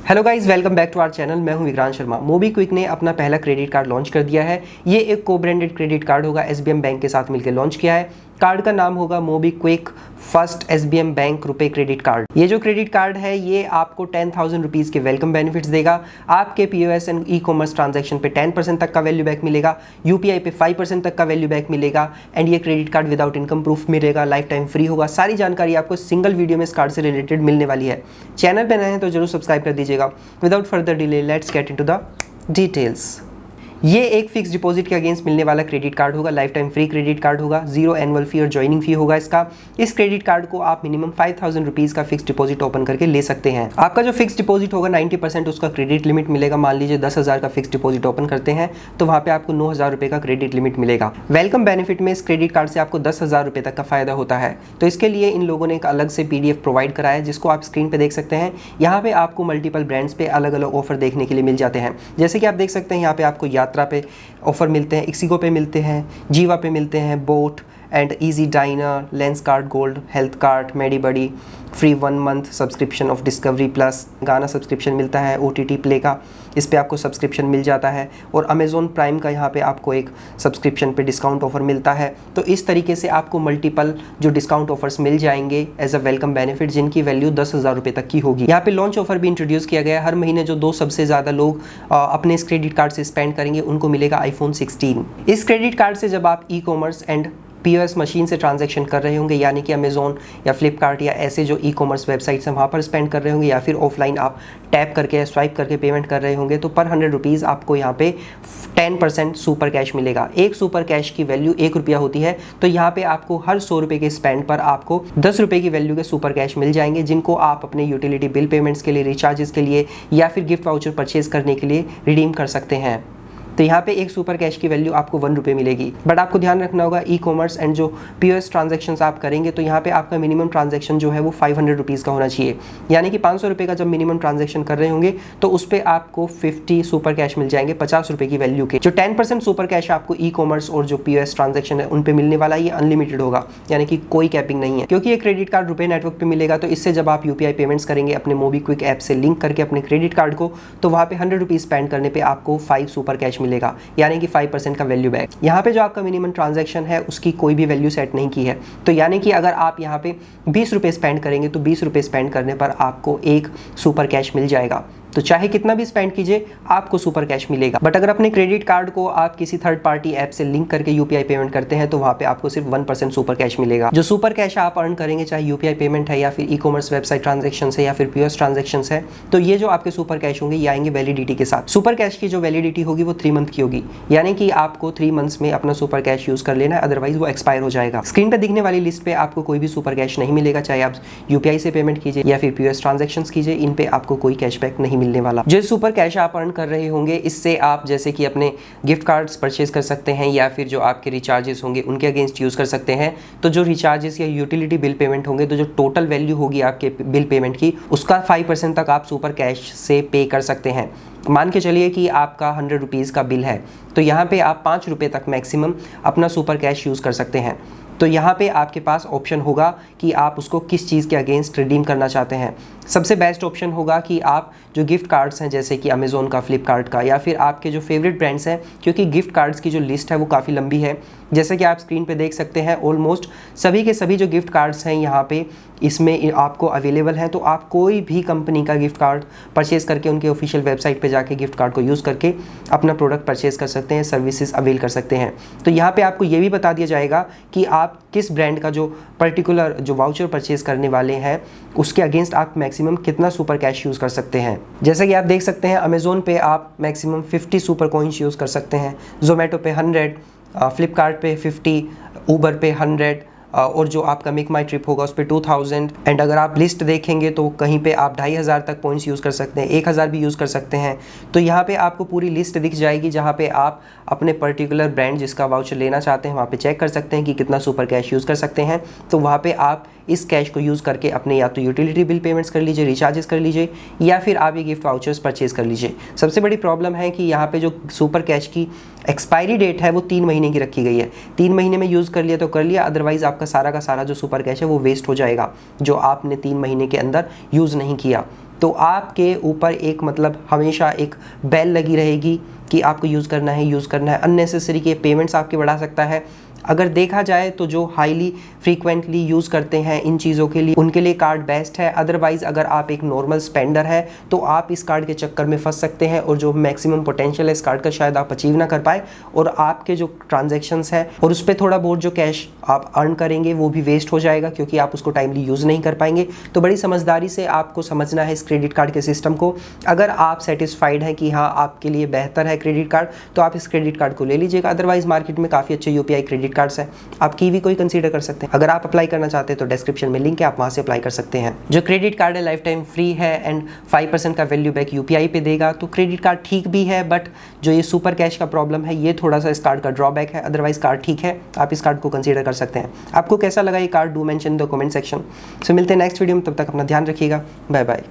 Hello guys, welcome back to our channel. मैं हूं Vikrant Sharma. MobiKwik ने अपना पहला क्रेडिट कार्ड लॉन्च कर दिया है। ये एक को ब्रांडेड क्रेडिट कार्ड होगा, एसबीएम बैंक के साथ मिलकर लॉन्च किया है। कार्ड का नाम होगा मोबीक्विक फर्स्ट एसबीएम बैंक रुपए क्रेडिट कार्ड। ये जो क्रेडिट कार्ड है ये आपको 10,000 रुपीज़ के वेलकम बेनिफिट्स देगा। आपके POS and e commerce transaction पे 10% तक का वैल्यू बैक मिलेगा, यूपीआई पे 5% तक का वैल्यू बैक मिलेगा एंड ये credit card without income proof मिलेगा, लाइफ टाइम फ्री होगा। सारी जानकारी आपको सिंगल वीडियो में इस कार्ड से रिलेटेड मिलने वाली है। चैनल पे नए हैं तो जरूर सब्सक्राइब कर दीजिएगा। Without further delay let's get into the details. ये एक फिक्स डिपॉजिट के अगेंस्ट मिलने वाला क्रेडिट कार्ड होगा, life time free credit card होगा, जीरो एनुअल फी और ज्वाइनिंग फी होगा इसका। इस क्रेडिट कार्ड को आप मिनिमम 5,000 रुपीज़ का फिक्स डिपॉजिट ओपन करके ले सकते हैं। आपका जो फिक्स डिपॉजिट होगा 90% उसका क्रेडिट लिमिट मिलेगा। मान लीजिए 10,000 का फिक्स डिपॉजिट ओपन करते हैं तो वहाँ पे आपको 9,000 रुपये का क्रेडिट लिमिट मिलेगा। वेलकम बेनिफिट में इस क्रेडिट कार्ड से आपको 10,000 रुपये तक का फायदा होता है। तो इसके लिए इन लोगों ने एक अलग से PDF प्रोवाइड कराया है जिसको आप स्क्रीन पर देख सकते हैं। यहाँ पे आपको मल्टीपल ब्रांड्स पे अलग अलग ऑफर देखने के लिए मिल जाते हैं। जैसे कि आप देख सकते हैं यहाँ पे आपको यात्रा पे ऑफर मिलते हैं, इक्सिगो पे मिलते हैं, जीवा पे मिलते हैं, boat and easy dinar, lens card gold, health card, Medibuddy, free 1 month subscription of discovery plus, गाना सब्सक्रिप्शन मिलता है, OTT प्ले का इस पे आपको सब्सक्रिप्शन मिल जाता है और अमेज़ॉन प्राइम का यहाँ पे आपको एक सब्सक्रिप्शन पे डिस्काउंट ऑफर मिलता है। तो इस तरीके से आपको मल्टीपल जो डिस्काउंट ऑफर्स मिल जाएंगे एज अ वेलकम बेनिफिट, जिनकी वैल्यू 10,000 रुपये तक की होगी। यहाँ पे लॉन्च ऑफर भी इंट्रोड्यूस किया गया है। हर महीने जो 2 सबसे ज़्यादा लोग अपने इस क्रेडिट कार्ड से स्पेंड करेंगे उनको मिलेगा iPhone 16। इस क्रेडिट कार्ड से जब आप e commerce and POS machine से ट्रांजैक्शन कर रहे होंगे, यानी कि अमेज़ॉन या फ्लिपकार्ट या ऐसे जो ई कॉमर्स वेबसाइट्स हैं वहाँ पर स्पेंड कर रहे होंगे, या फिर ऑफलाइन आप टैप करके या स्वाइप करके पेमेंट कर रहे होंगे, तो पर 100 रुपीज़ आपको यहाँ पे 10% सुपर कैश मिलेगा। एक सुपर कैश की वैल्यू 1 रुपया होती है, तो यहाँ पे आपको हर 100 रुपये के स्पेंड पर आपको 10 रुपये की वैल्यू के सुपर कैश मिल जाएंगे, जिनको आप अपने यूटिलिटी बिल पेमेंट्स के लिए, रिचार्जेस के लिए या फिर गिफ्ट वाउचर परचेज करने के लिए रिडीम कर सकते हैं। तो यहाँ पे एक सुपर कैश की वैल्यू आपको 1 रुपये मिलेगी। बट आपको ध्यान रखना होगा ई कॉमर्स एंड जो POS ट्रांजैक्शंस आप करेंगे तो यहाँ पे आपका मिनिमम ट्रांजैक्शन जो है वो 500 रुपीज़ का होना चाहिए। यानी कि 500 रुपये का जब मिनिमम ट्रांजैक्शन कर रहे होंगे तो उस पर आपको 50 सुपर कैश मिल जाएंगे 50 रुपये की वैल्यू के। जो 10% सुपर कैश आपको ई कॉमर्स और जो POS ट्रांजैक्शन है उन पर मिलने वाला, ये अनलिमिटेड होगा, यानी कि कोई कैपिंग नहीं है। क्योंकि ये क्रेडिट कार्ड रुपए नेटवर्क पर मिलेगा, तो इससे जब आप UPI पेमेंट्स करेंगे अपने मोबीक्विक ऐप से लिंक करके अपने क्रेडिट कार्ड को, तो वहाँ पे 100 रुपीज़ स्पेंड करने पर आपको 5 सुपर कैश मिलेगा, यानी कि 5% का वैल्यू बैक। यहाँ पे जो आपका मिनिमम ट्रांजैक्शन है उसकी कोई भी वैल्यू सेट नहीं की है। तो यानी कि अगर आप यहाँ पे 20 रुपये स्पेंड करेंगे तो 20 रुपये स्पेंड करने पर आपको एक सुपर कैश मिल जाएगा। तो चाहे कितना भी स्पेंड कीजिए आपको सुपर कैश मिलेगा। बट अगर अपने क्रेडिट कार्ड को आप किसी थर्ड पार्टी ऐप से लिंक करके UPI पेमेंट करते हैं तो वहाँ पे आपको सिर्फ 1% सुपर कैश मिलेगा। जो सुपर कैश आप अर्न करेंगे, चाहे UPI पेमेंट है या फिर ई कॉमर्स वेबसाइट ट्रांजेक्शन है या फिर POS ट्रांजेक्शन है, तो ये जो आपके सुपर कैश होंगे ये आएंगे वैलिडिटी के साथ। सुपर कैश की जो वैलिडिटी होगी वो 3 मंथ की होगी, यानी कि आपको 3 मंथ्स में अपना सुपर कैश यूज कर लेना है, अदरवाइज वो एक्सपायर हो जाएगा। स्क्रीन पर दिखने वाली लिस्ट पे आपको कोई भी सुपर कैश नहीं मिलेगा, चाहे आप UPI से पेमेंट कीजिए या फिर POS ट्रांजेक्शन कीजिए, इन पे आपको कोई कैशबैक नहीं मिलने वाला। जो सुपर कैश आप अर्न कर रहे होंगे इससे आप जैसे कि अपने गिफ्ट कार्ड्स परचेज कर सकते हैं या फिर जो आपके रिचार्जेस होंगे उनके अगेंस्ट यूज़ कर सकते हैं। तो जो रिचार्जेस या यूटिलिटी बिल पेमेंट होंगे तो जो टोटल वैल्यू होगी आपके बिल पेमेंट की उसका 5% तक आप सुपर कैश से पे कर सकते हैं। मान के चलिए कि आपका 100 रुपीज़ का बिल है तो यहाँ पे आप 5 रुपये तक मैक्सिमम अपना सुपर कैश यूज़ कर सकते हैं। तो यहाँ पे आपके पास ऑप्शन होगा कि आप उसको किस चीज़ के अगेंस्ट रिडीम करना चाहते हैं। सबसे बेस्ट ऑप्शन होगा कि आप जो गिफ्ट कार्ड्स हैं जैसे कि अमेज़ॉन का, फ्लिपकार्ट का या फिर आपके जो फेवरेट ब्रांड्स हैं, क्योंकि गिफ्ट कार्ड्स की जो लिस्ट है वो काफ़ी लंबी है। जैसे कि आप स्क्रीन पे देख सकते हैं ऑलमोस्ट सभी के सभी जो गिफ्ट कार्ड्स हैं यहाँ पे इसमें आपको अवेलेबल हैं। तो आप कोई भी कंपनी का गिफ्ट कार्ड परचेज़ करके उनके ऑफिशियल वेबसाइट पे जाके गिफ्ट कार्ड को यूज़ करके अपना प्रोडक्ट परचेज़ कर सकते हैं, सर्विसेज अवेल कर सकते हैं। तो यहाँ पे आपको ये भी बता दिया जाएगा कि आप किस ब्रांड का जो पर्टिकुलर जो वाउचर परचेज़ करने वाले हैं उसके अगेंस्ट आप मैक्सिमम कितना सुपर कैश यूज़ कर सकते हैं। जैसे कि आप देख सकते हैं अमेज़ॉन पे आप मैक्सिमम 50 सुपर कॉइन्स यूज़ कर सकते हैं, जोमेटो पे 100, फ्लिपकार्ट पे 50, ऊबर पे 100 और जो आपका मेक माई ट्रिप होगा उस पर 2000। एंड अगर आप लिस्ट देखेंगे तो कहीं पे आप 2500 तक पॉइंट्स यूज़ कर सकते हैं, 1000 भी यूज़ कर सकते हैं। तो यहाँ पे आपको पूरी लिस्ट दिख जाएगी जहाँ पे आप अपने पर्टिकुलर ब्रांड जिसका वाउचर लेना चाहते हैं वहाँ पे चेक कर सकते हैं कि कितना सुपर कैश यूज़ कर सकते हैं। तो वहाँ पे आप इस कैश को यूज़ करके अपने या तो यूटिलिटी बिल पेमेंट्स कर लीजिए, रिचार्जेस कर लीजिए या फिर आप ये गिफ्ट वाउचर्स परचेज कर लीजिए। सबसे बड़ी प्रॉब्लम है कि यहाँ पे जो सुपर कैश की एक्सपायरी डेट है वो 3 महीने की रखी गई है। 3 महीने में यूज़ कर लिया तो कर लिया, अदरवाइज़ आपका सारा का सारा जो सुपर कैश है वो वेस्ट हो जाएगा जो आपने 3 महीने के अंदर यूज़ नहीं किया। तो आपके ऊपर एक मतलब हमेशा एक बेल लगी रहेगी कि आपको यूज़ करना है। अननेसेसरी के पेमेंट्स आपके बढ़ा सकता है। अगर देखा जाए तो जो हाईली फ्रीक्वेंटली यूज़ करते हैं इन चीज़ों के लिए, उनके लिए कार्ड बेस्ट है। अदरवाइज़ अगर आप एक नॉर्मल स्पेंडर है तो आप इस कार्ड के चक्कर में फंस सकते हैं और जो मैक्सिमम पोटेंशियल है इस कार्ड का शायद आप अचीव ना कर पाए, और आपके जो ट्रांजैक्शंस है और उस पर थोड़ा बहुत जो कैश आप अर्न करेंगे वो भी वेस्ट हो जाएगा, क्योंकि आप उसको टाइमली यूज़ नहीं कर पाएंगे। तो बड़ी समझदारी से आपको समझना है इस क्रेडिट कार्ड के सिस्टम को। अगर आप सेटिस्फाइड हैं कि हाँ आपके लिए बेहतर है क्रेडिट कार्ड, तो आप इस क्रेडिट कार्ड को ले लीजिएगा। अदरवाइज मार्केट में काफ़ी अच्छे यूपीआई क्रेडिट कार्ड्स हैं, आप कीवी को ही कंसीडर कर सकते हैं। अगर आप अप्लाई करना चाहते हैं तो डिस्क्रिप्शन में लिंक है, आप वहां से अप्लाई कर सकते हैं। जो क्रेडिट कार्ड है लाइफ टाइम फ्री है एंड 5% का वैल्यू बैक यूपीआई पे देगा। तो क्रेडिट कार्ड ठीक भी है, बट जो ये सुपर कैश का प्रॉब्लम है ये थोड़ा सा इस कार्ड का ड्रॉबैक है। अदरवाइज कार्ड ठीक है, आप इस कार्ड को कंसीडर कर सकते हैं। आपको कैसा लगा ये card, do mention the comment section. So मिलते हैं नेक्स्ट वीडियो में, तब तक अपना ध्यान रखिएगा। Bye bye.